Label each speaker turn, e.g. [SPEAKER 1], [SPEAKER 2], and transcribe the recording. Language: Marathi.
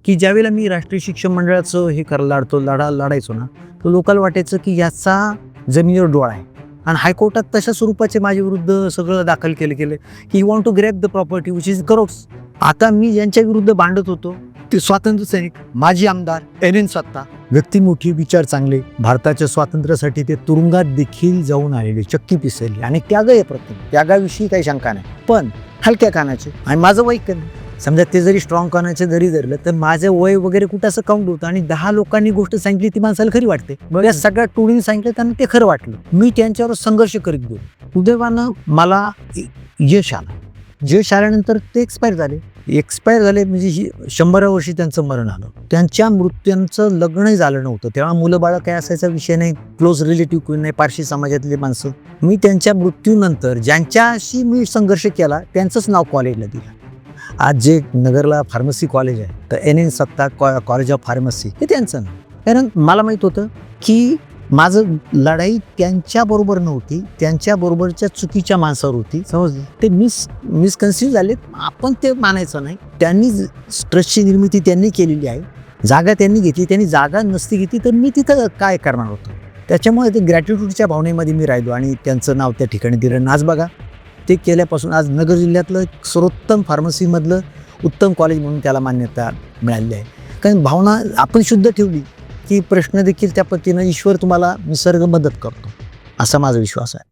[SPEAKER 1] की ज्यावेळेला मी राष्ट्रीय शिक्षण मंडळाचं हे लढायचो ना, तर लोकांना वाटायचं की याचा जमिनीवर डोळा आहे. आणि हायकोर्टात तशा स्वरूपाचे माझ्या विरुद्ध सगळं दाखल केले की you want to grab the property which is crores. आता मी ज्यांच्या विरुद्ध भांडत होतो ते स्वातंत्र्य सैनिक, माजी आमदार, NN सत्ता, व्यक्ती मोठी, विचार चांगले, भारताच्या स्वातंत्र्यासाठी ते तुरुंगात देखील जाऊन आलेले, चक्की पिसरली आणि त्याग आहे प्रत्येक, त्यागाविषयी काही शंका नाही. पण हलक्या कानाचे आणि माझं वय कमी. समजा ते जरी स्ट्रॉंग कानाचे जरी धरलं तर माझं वय वगैरे कुठं असं काउंट होतं आणि 10 लोकांनी गोष्ट सांगितली ती माणसाला खरी वाटते. मग या सगळ्या टोळीने सांगितलं त्यांना ते खरं वाटलं. मी त्यांच्यावर संघर्ष करीत गेलो. सुदैवानं मला यश आलं. यश आल्यानंतर ते एक्सपायर झाले म्हणजे 100व्या वर्षी त्यांचं मरण आलं. त्यांच्या मृत्यूंचं लग्नही झालं नव्हतं. तेव्हा मुलं बाळं काय असायचा विषय नाही, क्लोज रिलेटिव्ह कोणी नाही, पारशी समाजातले माणसं. मी त्यांच्या मृत्यूनंतर ज्यांच्याशी मी संघर्ष केला त्यांचंच नाव कॉलेजला दिलं. आज जे नगरला फार्मसी कॉलेज आहे तर NN सत्ता कॉलेज ऑफ फार्मसी हे त्यांचं नाव. कारण मला माहीत होतं की माझं लढाई त्यांच्याबरोबर नव्हती, त्यांच्याबरोबरच्या चुकीच्या माणसावर होती. समजलं? ते मिसकन्सिव्ह झाले. आपण ते मानायचं नाही. त्यांनी ट्रस्टची निर्मिती त्यांनी केलेली आहे. जागा त्यांनी घेतली. त्यांनी जागा नसती घेतली तर मी तिथं काय करणार होतो. त्याच्यामुळे ते ग्रॅटिट्यूडच्या भावनेमध्ये मी राहिलो आणि त्यांचं नाव त्या ठिकाणी दिलं. आज बघा ते केल्यापासून आज नगर जिल्ह्यातलं सर्वोत्तम फार्मसीमधलं उत्तम कॉलेज म्हणून त्याला मान्यता मिळाली आहे. कारण भावना आपण शुद्ध ठेवली की प्रश्न देखील त्या पद्धतीनं ईश्वर तुम्हाला निसर्ग मदत करतो, असा माझा विश्वास आहे.